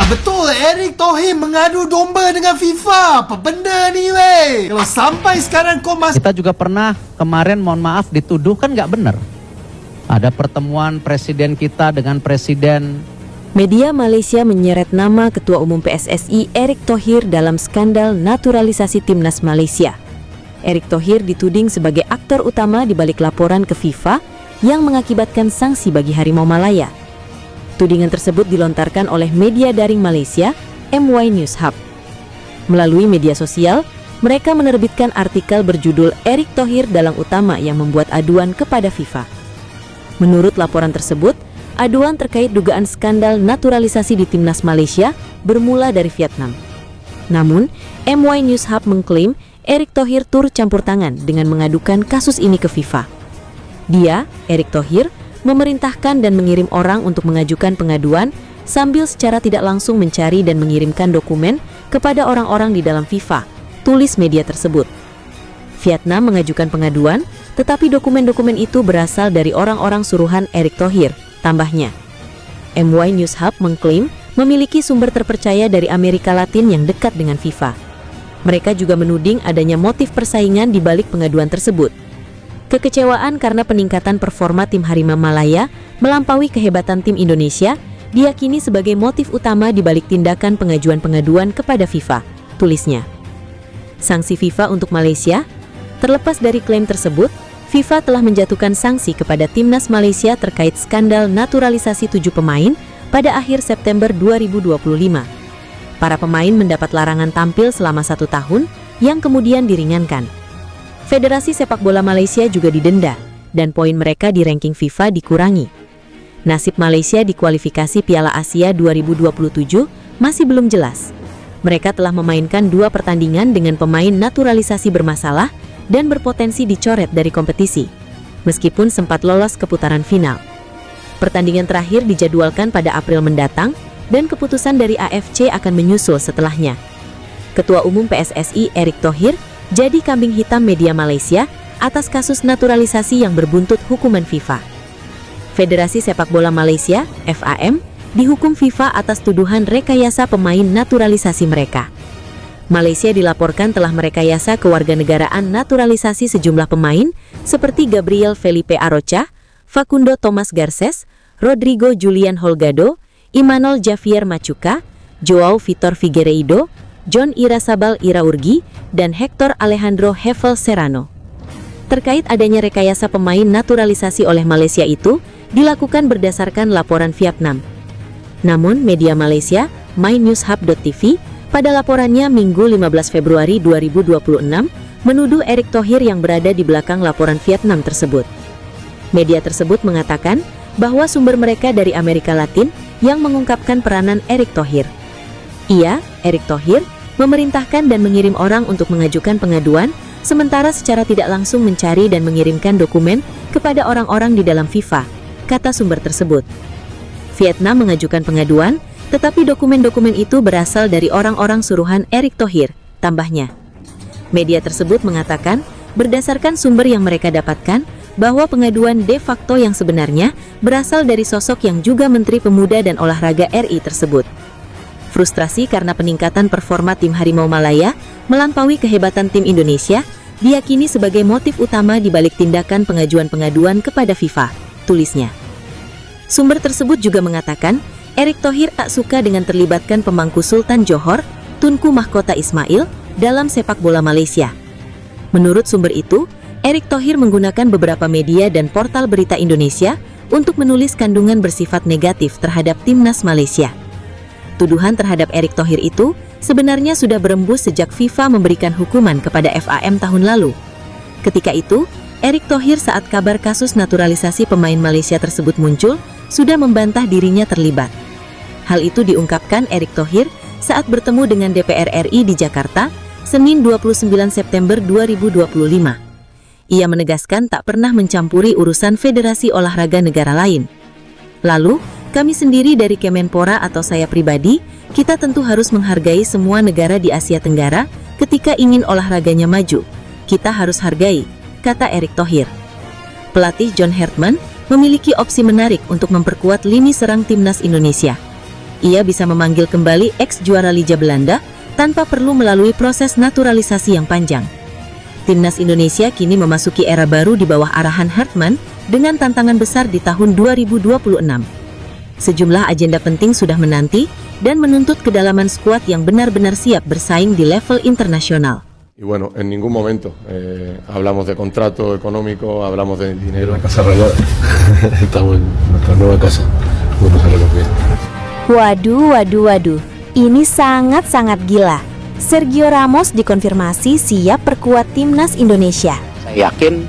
betul, Erick Thohir mengadu domba dengan FIFA. Apa benda ni weh? Kalau sampai sekarang kau masih... Kita juga pernah kemarin mohon maaf dituduh kan nggak benar. Ada pertemuan presiden kita dengan presiden. Media Malaysia menyeret nama Ketua Umum PSSI Erick Thohir dalam skandal naturalisasi timnas Malaysia. Erick Thohir dituding sebagai aktor utama di balik laporan ke FIFA yang mengakibatkan sanksi bagi Harimau Malaya. Tudingan tersebut dilontarkan oleh media daring Malaysia, MY News Hub. Melalui media sosial, mereka menerbitkan artikel berjudul Erick Thohir dalang utama yang membuat aduan kepada FIFA. Menurut laporan tersebut, aduan terkait dugaan skandal naturalisasi di timnas Malaysia bermula dari Vietnam. Namun, MY News Hub mengklaim Erick Thohir turut campur tangan dengan mengadukan kasus ini ke FIFA. Dia, Erick Thohir, memerintahkan dan mengirim orang untuk mengajukan pengaduan sambil secara tidak langsung mencari dan mengirimkan dokumen kepada orang-orang di dalam FIFA, tulis media tersebut. Vietnam mengajukan pengaduan, tetapi dokumen-dokumen itu berasal dari orang-orang suruhan Erick Thohir, tambahnya. MY News Hub mengklaim memiliki sumber terpercaya dari Amerika Latin yang dekat dengan FIFA. Mereka juga menuding adanya motif persaingan di balik pengaduan tersebut. Kekecewaan karena peningkatan performa tim Harimau Malaya melampaui kehebatan tim Indonesia diyakini sebagai motif utama di balik tindakan pengajuan pengaduan kepada FIFA, tulisnya. Sanksi FIFA untuk Malaysia, terlepas dari klaim tersebut, FIFA telah menjatuhkan sanksi kepada timnas Malaysia terkait skandal naturalisasi 7 pemain pada akhir September 2025. Para pemain mendapat larangan tampil selama 1 tahun yang kemudian diringankan. Federasi Sepak Bola Malaysia juga didenda dan poin mereka di ranking FIFA dikurangi. Nasib Malaysia di kualifikasi Piala Asia 2027 masih belum jelas. Mereka telah memainkan 2 pertandingan dengan pemain naturalisasi bermasalah dan berpotensi dicoret dari kompetisi, meskipun sempat lolos ke putaran final. Pertandingan terakhir dijadwalkan pada April mendatang dan keputusan dari AFC akan menyusul setelahnya. Ketua Umum PSSI Erick Thohir jadi kambing hitam media Malaysia atas kasus naturalisasi yang berbuntut hukuman FIFA. Federasi Sepak Bola Malaysia, FAM, dihukum FIFA atas tuduhan rekayasa pemain naturalisasi mereka. Malaysia dilaporkan telah merekayasa kewarganegaraan naturalisasi sejumlah pemain seperti Gabriel Felipe Arocha, Facundo Thomas Garces, Rodrigo Julian Holgado, Imanol Javier Machuca, Joao Vitor Figueiredo, John Irasabal Iraurgi, dan Hector Alejandro Hevel Serrano. Terkait adanya rekayasa pemain naturalisasi oleh Malaysia itu dilakukan berdasarkan laporan Vietnam. Namun, media Malaysia, mynewshub.tv, pada laporannya Minggu 15 Februari 2026, menuduh Erick Thohir yang berada di belakang laporan Vietnam tersebut. Media tersebut mengatakan bahwa sumber mereka dari Amerika Latin yang mengungkapkan peranan Erick Thohir. Ia, Erick Thohir, memerintahkan dan mengirim orang untuk mengajukan pengaduan, sementara secara tidak langsung mencari dan mengirimkan dokumen kepada orang-orang di dalam FIFA, kata sumber tersebut. Vietnam mengajukan pengaduan, tetapi dokumen-dokumen itu berasal dari orang-orang suruhan Erick Thohir, tambahnya. Media tersebut mengatakan, berdasarkan sumber yang mereka dapatkan, bahwa pengaduan de facto yang sebenarnya berasal dari sosok yang juga Menteri Pemuda dan Olahraga RI tersebut. Frustrasi karena peningkatan performa tim Harimau Malaya melampaui kehebatan tim Indonesia diyakini sebagai motif utama di balik tindakan pengajuan pengaduan kepada FIFA, tulisnya. Sumber tersebut juga mengatakan, Erick Thohir tak suka dengan terlibatkan pemangku Sultan Johor, Tunku Mahkota Ismail, dalam sepak bola Malaysia. Menurut sumber itu, Erick Thohir menggunakan beberapa media dan portal berita Indonesia untuk menulis kandungan bersifat negatif terhadap timnas Malaysia. Tuduhan terhadap Erick Thohir itu sebenarnya sudah berembus sejak FIFA memberikan hukuman kepada FAM tahun lalu. Ketika itu, Erick Thohir saat kabar kasus naturalisasi pemain Malaysia tersebut muncul, sudah membantah dirinya terlibat. Hal itu diungkapkan Erick Thohir saat bertemu dengan DPR RI di Jakarta, Senin 29 September 2025. Ia menegaskan tak pernah mencampuri urusan Federasi Olahraga negara lain. Lalu, kami sendiri dari Kemenpora atau saya pribadi, kita tentu harus menghargai semua negara di Asia Tenggara ketika ingin olahraganya maju. Kita harus hargai, kata Erick Thohir. Pelatih John Hartman memiliki opsi menarik untuk memperkuat lini serang timnas Indonesia. Ia bisa memanggil kembali ex-juara Liga Belanda tanpa perlu melalui proses naturalisasi yang panjang. Timnas Indonesia kini memasuki era baru di bawah arahan Hartman dengan tantangan besar di tahun 2026. Sejumlah agenda penting sudah menanti dan menuntut kedalaman skuad yang benar-benar siap bersaing di level internasional. Y bueno, en ningún momento hablamos de contrato económico, hablamos de dinero. La Casa Rayada. Estamos en nuestra nueva casa. Buenos Aires. Waduh. Ini sangat-sangat gila. Sergio Ramos dikonfirmasi siap perkuat timnas Indonesia. Saya yakin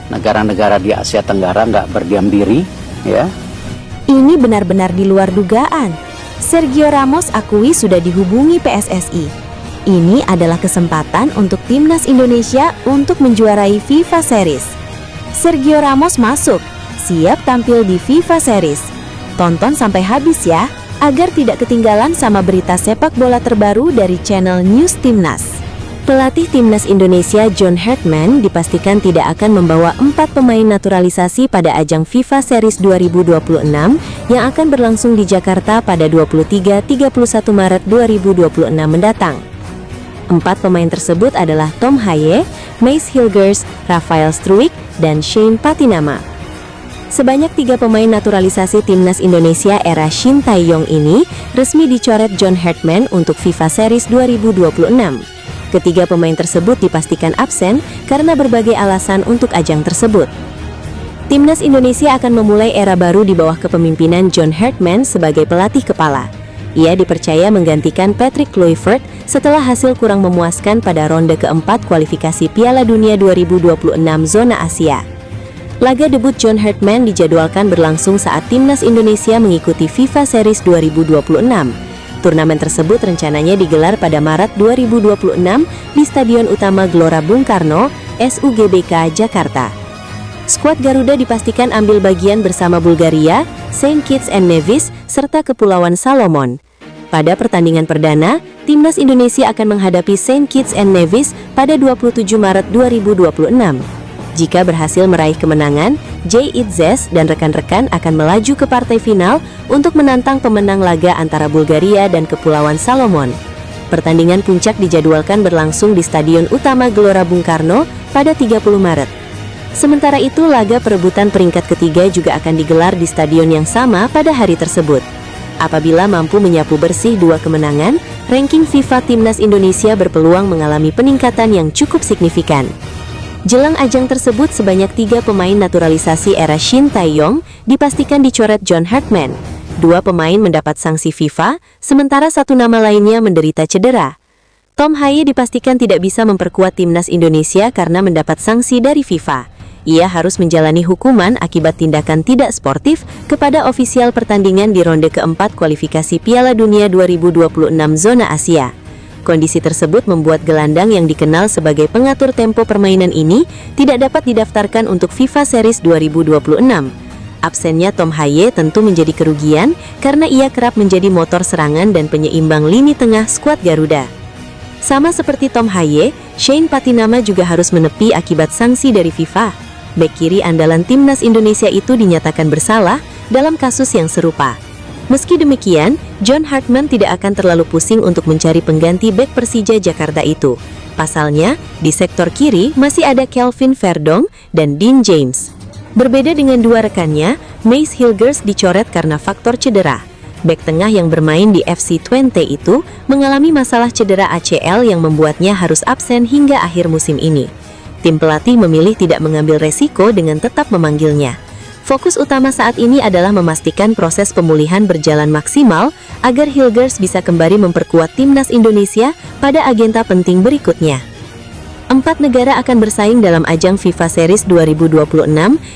negara-negara di Asia Tenggara nggak berdiam diri, ya. Ini benar-benar di luar dugaan. Sergio Ramos akui sudah dihubungi PSSI. Ini adalah kesempatan untuk timnas Indonesia untuk menjuarai FIFA Series. Sergio Ramos masuk, siap tampil di FIFA Series. Tonton sampai habis ya, agar tidak ketinggalan sama berita sepak bola terbaru dari channel News Timnas. Pelatih timnas Indonesia John Hartman dipastikan tidak akan membawa 4 pemain naturalisasi pada ajang FIFA Series 2026 yang akan berlangsung di Jakarta pada 23-31 Maret 2026 mendatang. 4 pemain tersebut adalah Tom Haye, Mace Hilgers, Rafael Struijk, dan Shane Patinama. Sebanyak 3 pemain naturalisasi timnas Indonesia era Shin Tae-yong ini resmi dicoret John Hartman untuk FIFA Series 2026. Ketiga pemain tersebut dipastikan absen karena berbagai alasan untuk ajang tersebut. Timnas Indonesia akan memulai era baru di bawah kepemimpinan John Hartman sebagai pelatih kepala. Ia dipercaya menggantikan Patrick Kluivert setelah hasil kurang memuaskan pada ronde keempat kualifikasi Piala Dunia 2026 zona Asia. Laga debut John Hartman dijadwalkan berlangsung saat timnas Indonesia mengikuti FIFA Series 2026. Turnamen tersebut rencananya digelar pada Maret 2026 di Stadion Utama Gelora Bung Karno, SUGBK, Jakarta. Skuad Garuda dipastikan ambil bagian bersama Bulgaria, Saint Kitts and Nevis, serta Kepulauan Salomon. Pada pertandingan perdana, timnas Indonesia akan menghadapi Saint Kitts and Nevis pada 27 Maret 2026. Jika berhasil meraih kemenangan, Jay Itzes dan rekan-rekan akan melaju ke partai final untuk menantang pemenang laga antara Bulgaria dan Kepulauan Salomon. Pertandingan puncak dijadwalkan berlangsung di Stadion Utama Gelora Bung Karno pada 30 Maret. Sementara itu, laga perebutan peringkat ketiga juga akan digelar di stadion yang sama pada hari tersebut. Apabila mampu menyapu bersih 2 kemenangan, ranking FIFA Timnas Indonesia berpeluang mengalami peningkatan yang cukup signifikan. Jelang ajang tersebut, sebanyak 3 pemain naturalisasi era Shin Tae-yong dipastikan dicoret John Hartman. 2 pemain mendapat sanksi FIFA, sementara 1 nama lainnya menderita cedera. Tom Haye dipastikan tidak bisa memperkuat timnas Indonesia karena mendapat sanksi dari FIFA. Ia harus menjalani hukuman akibat tindakan tidak sportif kepada ofisial pertandingan di ronde keempat kualifikasi Piala Dunia 2026 zona Asia. Kondisi tersebut membuat gelandang yang dikenal sebagai pengatur tempo permainan ini tidak dapat didaftarkan untuk FIFA Series 2026. Absennya Tom Haye tentu menjadi kerugian karena ia kerap menjadi motor serangan dan penyeimbang lini tengah skuad Garuda. Sama seperti Tom Haye, Shane Patinama juga harus menepi akibat sanksi dari FIFA. Bek kiri andalan timnas Indonesia itu dinyatakan bersalah dalam kasus yang serupa. Meski demikian, John Hartman tidak akan terlalu pusing untuk mencari pengganti bek Persija Jakarta itu. Pasalnya, di sektor kiri masih ada Kelvin Verdong dan Dean James. Berbeda dengan 2 rekannya, Mace Hilgers dicoret karena faktor cedera. Bek tengah yang bermain di FC Twente itu mengalami masalah cedera ACL yang membuatnya harus absen hingga akhir musim ini. Tim pelatih memilih tidak mengambil resiko dengan tetap memanggilnya. Fokus utama saat ini adalah memastikan proses pemulihan berjalan maksimal agar Hilgers bisa kembali memperkuat timnas Indonesia pada agenda penting berikutnya. 4 negara akan bersaing dalam ajang FIFA Series 2026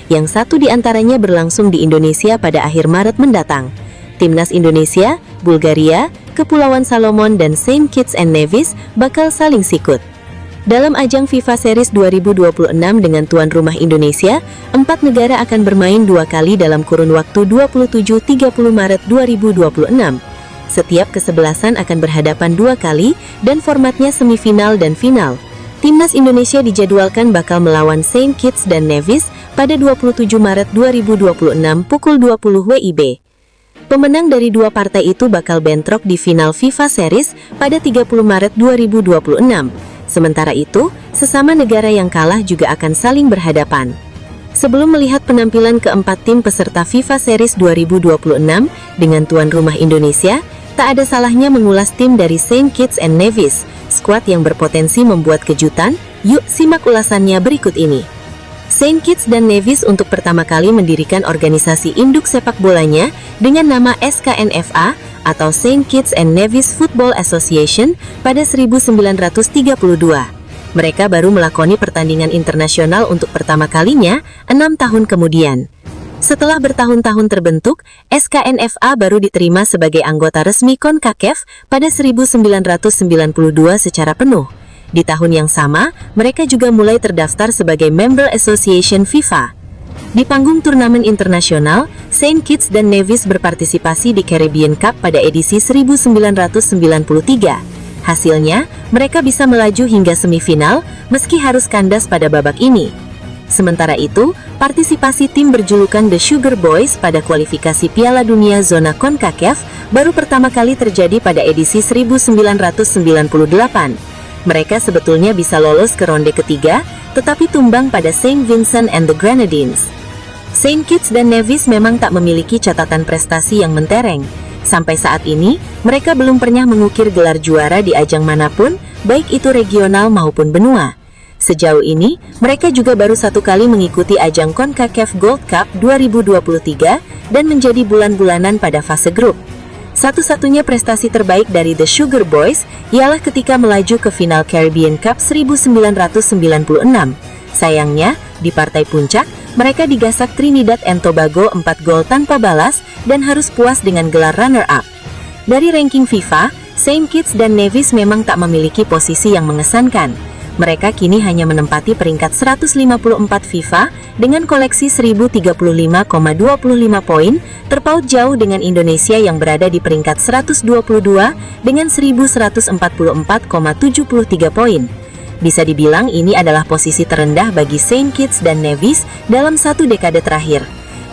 yang 1 diantaranya berlangsung di Indonesia pada akhir Maret mendatang. Timnas Indonesia, Bulgaria, Kepulauan Salomon, dan Saint Kitts and Nevis bakal saling sikut. Dalam ajang FIFA Series 2026 dengan tuan rumah Indonesia, 4 negara akan bermain 2 kali dalam kurun waktu 27-30 Maret 2026. Setiap kesebelasan akan berhadapan 2 kali dan formatnya semifinal dan final. Timnas Indonesia dijadwalkan bakal melawan Saint Kitts dan Nevis pada 27 Maret 2026 pukul 20 WIB. Pemenang dari dua partai itu bakal bentrok di final FIFA Series pada 30 Maret 2026. Sementara itu, sesama negara yang kalah juga akan saling berhadapan. Sebelum melihat penampilan keempat tim peserta FIFA Series 2026 dengan tuan rumah Indonesia, tak ada salahnya mengulas tim dari Saint Kitts and Nevis, skuad yang berpotensi membuat kejutan. Yuk simak ulasannya berikut ini. Saint Kitts dan Nevis untuk pertama kali mendirikan organisasi induk sepak bolanya dengan nama SKNFA atau Saint Kitts and Nevis Football Association pada 1932. Mereka baru melakoni pertandingan internasional untuk pertama kalinya 6 tahun kemudian. Setelah bertahun-tahun terbentuk, SKNFA baru diterima sebagai anggota resmi CONCACAF pada 1992 secara penuh. Di tahun yang sama, mereka juga mulai terdaftar sebagai Member Association FIFA. Di panggung turnamen internasional, Saint Kitts dan Nevis berpartisipasi di Caribbean Cup pada edisi 1993. Hasilnya, mereka bisa melaju hingga semifinal, meski harus kandas pada babak ini. Sementara itu, partisipasi tim berjulukan The Sugar Boys pada kualifikasi Piala Dunia zona CONCACAF baru pertama kali terjadi pada edisi 1998. Mereka sebetulnya bisa lolos ke ronde ketiga, tetapi tumbang pada Saint Vincent and the Grenadines. Saint Kitts dan Nevis memang tak memiliki catatan prestasi yang mentereng. Sampai saat ini, mereka belum pernah mengukir gelar juara di ajang manapun, baik itu regional maupun benua. Sejauh ini, mereka juga baru satu kali mengikuti ajang CONCACAF Gold Cup 2023 dan menjadi bulan-bulanan pada fase grup. Satu-satunya prestasi terbaik dari The Sugar Boys ialah ketika melaju ke final Caribbean Cup 1996. Sayangnya, di partai puncak, mereka digasak Trinidad and Tobago 4 gol tanpa balas dan harus puas dengan gelar runner-up. Dari ranking FIFA, Saint Kitts dan Nevis memang tak memiliki posisi yang mengesankan. Mereka kini hanya menempati peringkat 154 FIFA dengan koleksi 1035,25 poin, terpaut jauh dengan Indonesia yang berada di peringkat 122 dengan 1144,73 poin. Bisa dibilang ini adalah posisi terendah bagi Saint Kitts dan Nevis dalam satu dekade terakhir.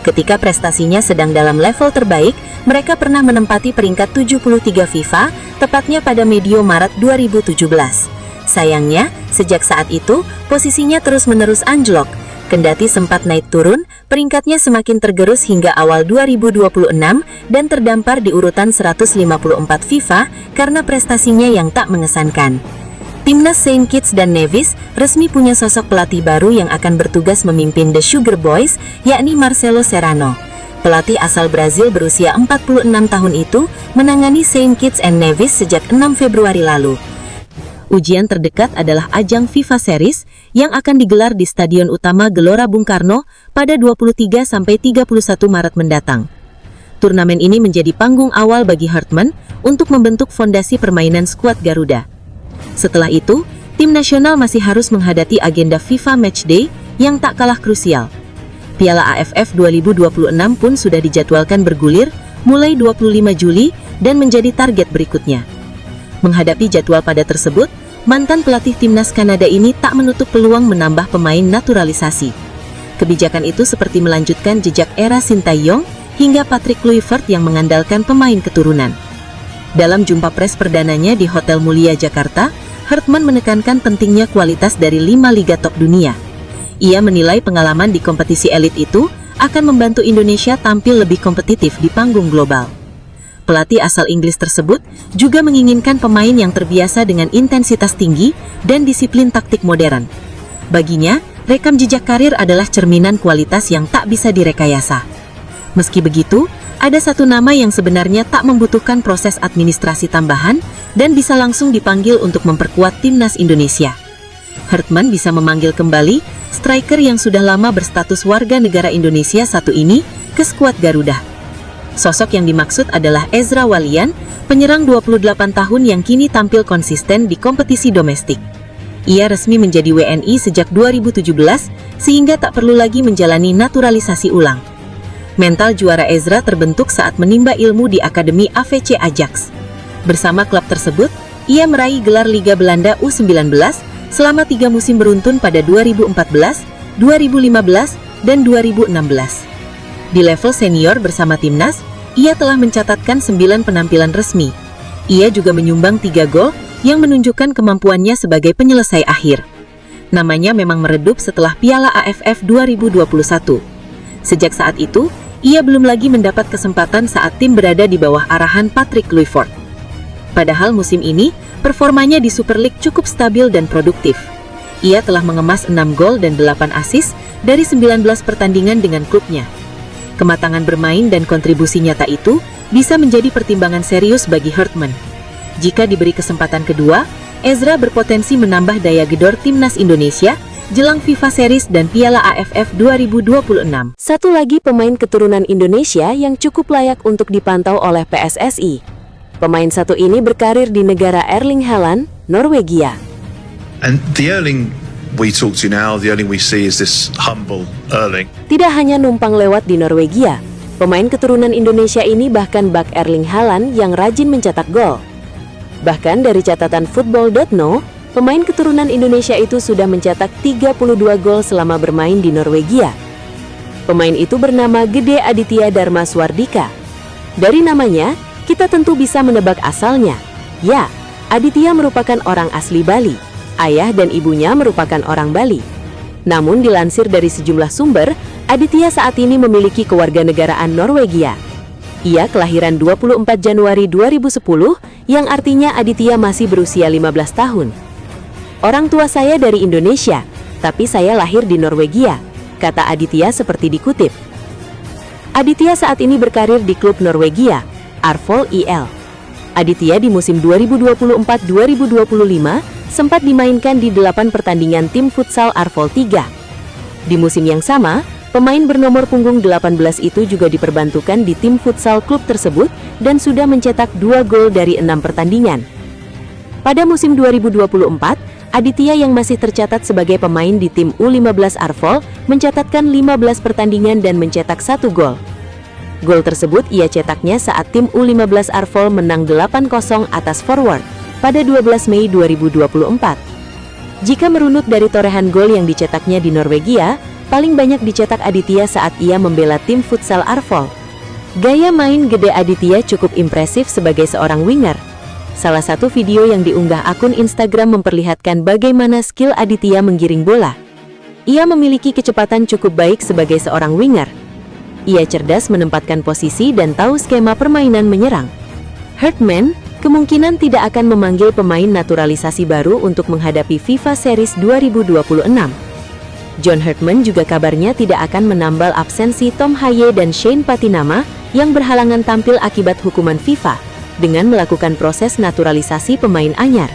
Ketika prestasinya sedang dalam level terbaik, mereka pernah menempati peringkat 73 FIFA, tepatnya pada medio Maret 2017. Sayangnya, sejak saat itu, posisinya terus-menerus anjlok. Kendati sempat naik turun, peringkatnya semakin tergerus hingga awal 2026 dan terdampar di urutan 154 FIFA karena prestasinya yang tak mengesankan. Timnas Saint Kitts dan Nevis resmi punya sosok pelatih baru yang akan bertugas memimpin The Sugar Boys, yakni Marcelo Serrano. Pelatih asal Brazil berusia 46 tahun itu menangani Saint Kitts and Nevis sejak 6 Februari lalu. Ujian terdekat adalah ajang FIFA Series yang akan digelar di Stadion Utama Gelora Bung Karno pada 23-31 Maret mendatang. Turnamen ini menjadi panggung awal bagi Hartman untuk membentuk fondasi permainan skuad Garuda. Setelah itu, tim nasional masih harus menghadapi agenda FIFA Matchday yang tak kalah krusial. Piala AFF 2026 pun sudah dijadwalkan bergulir mulai 25 Juli dan menjadi target berikutnya. Menghadapi jadwal padat tersebut, mantan pelatih timnas Kanada ini tak menutup peluang menambah pemain naturalisasi. Kebijakan itu seperti melanjutkan jejak era Sintayong hingga Patrick Kluivert yang mengandalkan pemain keturunan. Dalam jumpa pers perdananya di Hotel Mulia Jakarta, Hartman menekankan pentingnya kualitas dari 5 liga top dunia. Ia menilai pengalaman di kompetisi elit itu akan membantu Indonesia tampil lebih kompetitif di panggung global. Pelatih asal Inggris tersebut juga menginginkan pemain yang terbiasa dengan intensitas tinggi dan disiplin taktik modern. Baginya, rekam jejak karir adalah cerminan kualitas yang tak bisa direkayasa. Meski begitu, ada satu nama yang sebenarnya tak membutuhkan proses administrasi tambahan dan bisa langsung dipanggil untuk memperkuat timnas Indonesia. Hartman bisa memanggil kembali striker yang sudah lama berstatus warga negara Indonesia satu ini ke skuad Garuda. Sosok yang dimaksud adalah Ezra Walian, penyerang 28 tahun yang kini tampil konsisten di kompetisi domestik. Ia resmi menjadi WNI sejak 2017, sehingga tak perlu lagi menjalani naturalisasi ulang. Mental juara Ezra terbentuk saat menimba ilmu di Akademi AVC Ajax. Bersama klub tersebut, ia meraih gelar Liga Belanda U19 selama 3 musim beruntun pada 2014, 2015, dan 2016. Di level senior bersama timnas, ia telah mencatatkan 9 penampilan resmi. Ia juga menyumbang 3 gol yang menunjukkan kemampuannya sebagai penyelesai akhir. Namanya memang meredup setelah Piala AFF 2021. Sejak saat itu, ia belum lagi mendapat kesempatan saat tim berada di bawah arahan Patrick Kluivert. Padahal musim ini, performanya di Super League cukup stabil dan produktif. Ia telah mengemas 6 gol dan 8 assist dari 19 pertandingan dengan klubnya. Kematangan bermain dan kontribusi nyata itu bisa menjadi pertimbangan serius bagi Hartman. Jika diberi kesempatan kedua, Ezra berpotensi menambah daya gedor timnas Indonesia jelang FIFA Series dan Piala AFF 2026. Satu lagi pemain keturunan Indonesia yang cukup layak untuk dipantau oleh PSSI. Pemain satu ini berkarir di negara Erling Haaland, Norwegia. And the Erling we talk to now, the Erling we see is this humble Erling. Tidak hanya numpang lewat di Norwegia, pemain keturunan Indonesia ini bahkan bak Erling Haaland yang rajin mencetak gol. Bahkan dari catatan Football.no, pemain keturunan Indonesia itu sudah mencetak 32 gol selama bermain di Norwegia. Pemain itu bernama Gede Aditya Dharma Swardika. Dari namanya, kita tentu bisa menebak asalnya. Ya, Aditya merupakan orang asli Bali. Ayah dan ibunya merupakan orang Bali. Namun dilansir dari sejumlah sumber, Aditya saat ini memiliki kewarganegaraan Norwegia. Ia kelahiran 24 Januari 2010, yang artinya Aditya masih berusia 15 tahun. Orang tua saya dari Indonesia, tapi saya lahir di Norwegia, kata Aditya seperti dikutip. Aditya saat ini berkarir di klub Norwegia, Arvoll IL. Aditya di musim 2024-2025 sempat dimainkan di 8 pertandingan tim futsal Arvoll 3. Di musim yang sama, pemain bernomor punggung 18 itu juga diperbantukan di tim futsal klub tersebut dan sudah mencetak 2 gol dari 6 pertandingan. Pada musim 2024, Aditya yang masih tercatat sebagai pemain di tim U15 Arvoll mencatatkan 15 pertandingan dan mencetak 1 gol. Gol tersebut ia cetaknya saat tim U15 Arvoll menang 8-0 atas Forward pada 12 Mei 2024. Jika merunut dari torehan gol yang dicetaknya di Norwegia, paling banyak dicetak Aditya saat ia membela tim futsal Arvoll. Gaya main Gede Aditya cukup impresif sebagai seorang winger. Salah satu video yang diunggah akun Instagram memperlihatkan bagaimana skill Aditya menggiring bola. Ia memiliki kecepatan cukup baik sebagai seorang winger. Ia cerdas menempatkan posisi dan tahu skema permainan menyerang. Hartman kemungkinan tidak akan memanggil pemain naturalisasi baru untuk menghadapi FIFA Series 2026. John Hartman juga kabarnya tidak akan menambal absensi Tom Haye dan Shane Patinama yang berhalangan tampil akibat hukuman FIFA dengan melakukan proses naturalisasi pemain anyar.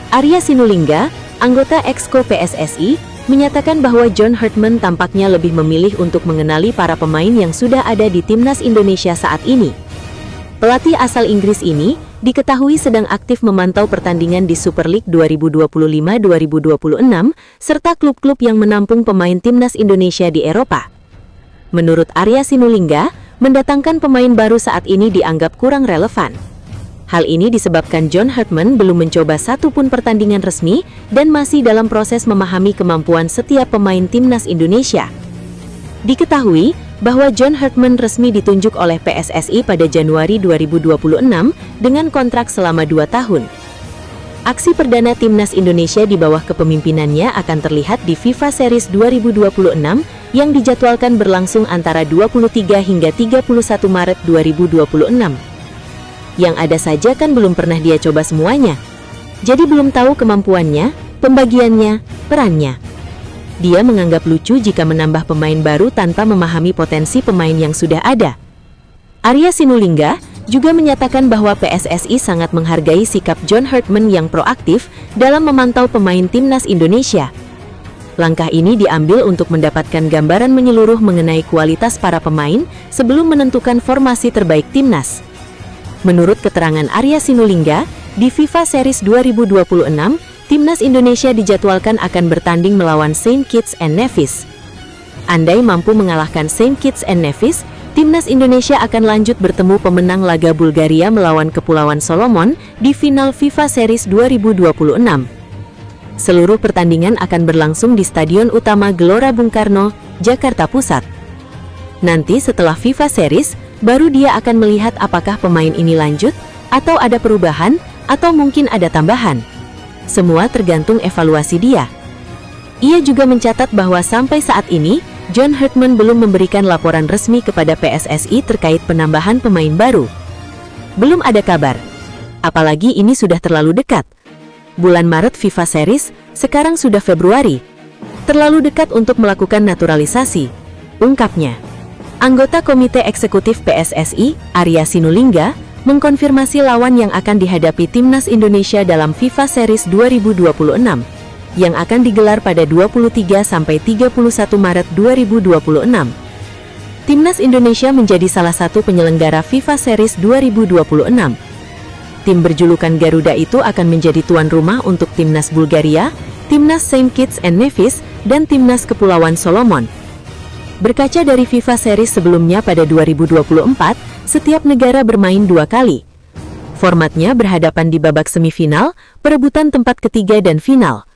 Arya Sinulinga, anggota Exco PSSI, menyatakan bahwa John Hartman tampaknya lebih memilih untuk mengenali para pemain yang sudah ada di timnas Indonesia saat ini. Pelatih asal Inggris ini diketahui sedang aktif memantau pertandingan di Super League 2025-2026 serta klub-klub yang menampung pemain timnas Indonesia di Eropa. Menurut Arya Sinulinga, mendatangkan pemain baru saat ini dianggap kurang relevan. Hal ini disebabkan John Hartman belum mencoba satu pun pertandingan resmi dan masih dalam proses memahami kemampuan setiap pemain timnas Indonesia. Diketahui bahwa John Hartman resmi ditunjuk oleh PSSI pada Januari 2026 dengan kontrak selama 2 tahun. Aksi perdana timnas Indonesia di bawah kepemimpinannya akan terlihat di FIFA Series 2026 yang dijadwalkan berlangsung antara 23 hingga 31 Maret 2026. Yang ada saja kan belum pernah dia coba semuanya. Jadi belum tahu kemampuannya, pembagiannya, perannya. Dia menganggap lucu jika menambah pemain baru tanpa memahami potensi pemain yang sudah ada. Arya Sinulinga juga menyatakan bahwa PSSI sangat menghargai sikap John Hartman yang proaktif dalam memantau pemain timnas Indonesia. Langkah ini diambil untuk mendapatkan gambaran menyeluruh mengenai kualitas para pemain sebelum menentukan formasi terbaik timnas. Menurut keterangan Arya Sinulinga, di FIFA Series 2026, timnas Indonesia dijadwalkan akan bertanding melawan Saint Kitts and Nevis. Andai mampu mengalahkan Saint Kitts and Nevis, timnas Indonesia akan lanjut bertemu pemenang laga Bulgaria melawan Kepulauan Solomon di final FIFA Series 2026. Seluruh pertandingan akan berlangsung di Stadion Utama Gelora Bung Karno, Jakarta Pusat. Nanti setelah FIFA Series, baru dia akan melihat apakah pemain ini lanjut, atau ada perubahan, atau mungkin ada tambahan. Semua tergantung evaluasi dia. Ia juga mencatat bahwa sampai saat ini, John Herdman belum memberikan laporan resmi kepada PSSI terkait penambahan pemain baru. Belum ada kabar. Apalagi ini sudah terlalu dekat. Bulan Maret FIFA Series, sekarang sudah Februari. Terlalu dekat untuk melakukan naturalisasi, ungkapnya. Anggota Komite Eksekutif PSSI, Arya Sinulinga, mengkonfirmasi lawan yang akan dihadapi Timnas Indonesia dalam FIFA Series 2026, yang akan digelar pada 23 sampai 31 Maret 2026. Timnas Indonesia menjadi salah satu penyelenggara FIFA Series 2026. Tim berjulukan Garuda itu akan menjadi tuan rumah untuk Timnas Bulgaria, Timnas Saint Kitts and Nevis, dan Timnas Kepulauan Solomon. Berkaca dari FIFA Series sebelumnya pada 2024, setiap negara bermain 2 kali. Formatnya berhadapan di babak semifinal, perebutan tempat ketiga dan final.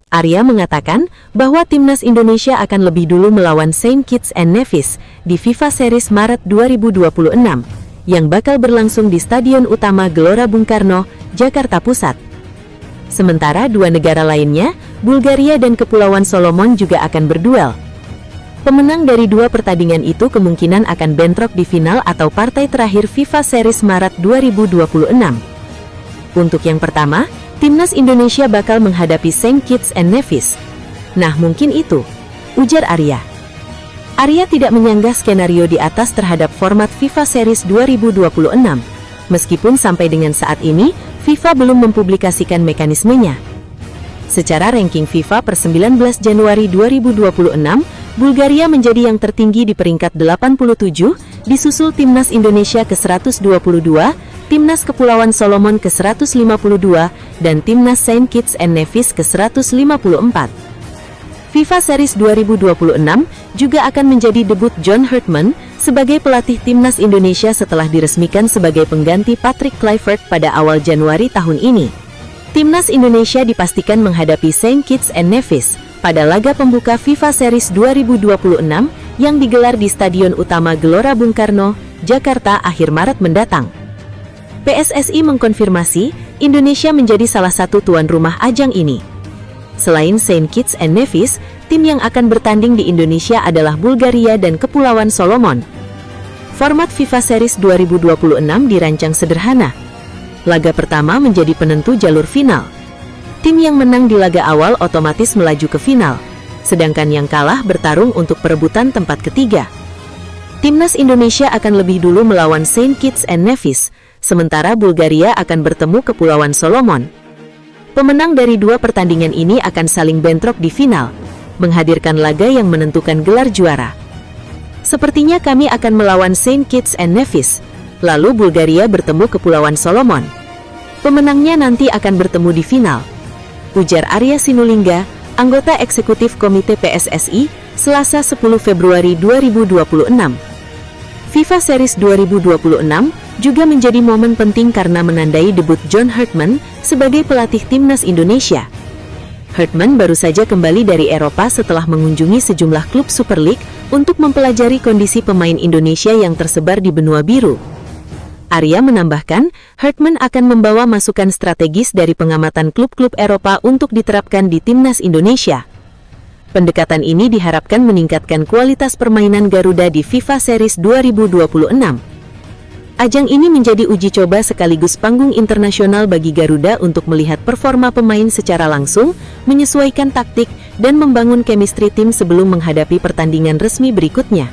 Arya mengatakan bahwa Timnas Indonesia akan lebih dulu melawan Saint Kitts and Nevis di FIFA Series Maret 2026, yang bakal berlangsung di Stadion Utama Gelora Bung Karno, Jakarta Pusat. Sementara 2 negara lainnya, Bulgaria dan Kepulauan Solomon juga akan berduel. Pemenang dari 2 pertandingan itu kemungkinan akan bentrok di final atau partai terakhir FIFA Series Maret 2026. Untuk yang pertama, Timnas Indonesia bakal menghadapi Saint Kitts and Nevis. Nah, mungkin itu, ujar Arya. Arya tidak menyanggah skenario di atas terhadap format FIFA Series 2026, meskipun sampai dengan saat ini, FIFA belum mempublikasikan mekanismenya. Secara ranking FIFA per 19 Januari 2026, Bulgaria menjadi yang tertinggi di peringkat 87, disusul Timnas Indonesia ke-122, Timnas Kepulauan Solomon ke-152, dan Timnas Saint Kitts and Nevis ke-154. FIFA Series 2026 juga akan menjadi debut John Herdman sebagai pelatih Timnas Indonesia setelah diresmikan sebagai pengganti Patrick Kluivert pada awal Januari tahun ini. Timnas Indonesia dipastikan menghadapi Saint Kitts and Nevis pada laga pembuka FIFA Series 2026 yang digelar di Stadion Utama Gelora Bung Karno, Jakarta akhir Maret mendatang. PSSI mengkonfirmasi Indonesia menjadi salah satu tuan rumah ajang ini. Selain Saint Kitts and Nevis, tim yang akan bertanding di Indonesia adalah Bulgaria dan Kepulauan Solomon. Format FIFA Series 2026 dirancang sederhana. Laga pertama menjadi penentu jalur final. Tim yang menang di laga awal otomatis melaju ke final, sedangkan yang kalah bertarung untuk perebutan tempat ketiga. Timnas Indonesia akan lebih dulu melawan Saint Kitts and Nevis, sementara Bulgaria akan bertemu Kepulauan Solomon. Pemenang dari 2 pertandingan ini akan saling bentrok di final, menghadirkan laga yang menentukan gelar juara. Sepertinya kami akan melawan Saint Kitts and Nevis, lalu Bulgaria bertemu Kepulauan Solomon. Pemenangnya nanti akan bertemu di final, ujar Arya Sinulinga, anggota eksekutif Komite PSSI, Selasa 10 Februari 2026. FIFA Series 2026 juga menjadi momen penting karena menandai debut John Herdman sebagai pelatih Timnas Indonesia. Herdman baru saja kembali dari Eropa setelah mengunjungi sejumlah klub Super League untuk mempelajari kondisi pemain Indonesia yang tersebar di benua biru. Arya menambahkan, Herdman akan membawa masukan strategis dari pengamatan klub-klub Eropa untuk diterapkan di Timnas Indonesia. Pendekatan ini diharapkan meningkatkan kualitas permainan Garuda di FIFA Series 2026. Ajang ini menjadi uji coba sekaligus panggung internasional bagi Garuda untuk melihat performa pemain secara langsung, menyesuaikan taktik, dan membangun chemistry tim sebelum menghadapi pertandingan resmi berikutnya.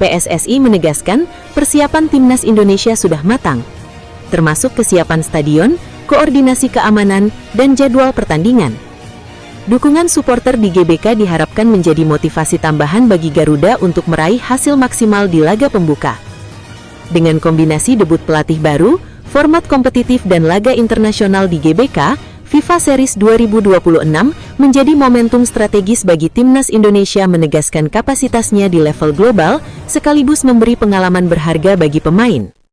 PSSI menegaskan, persiapan Timnas Indonesia sudah matang, termasuk kesiapan stadion, koordinasi keamanan, dan jadwal pertandingan. Dukungan supporter di GBK diharapkan menjadi motivasi tambahan bagi Garuda untuk meraih hasil maksimal di laga pembuka. Dengan kombinasi debut pelatih baru, format kompetitif dan laga internasional di GBK, FIFA Series 2026 menjadi momentum strategis bagi Timnas Indonesia menegaskan kapasitasnya di level global, sekaligus memberi pengalaman berharga bagi pemain.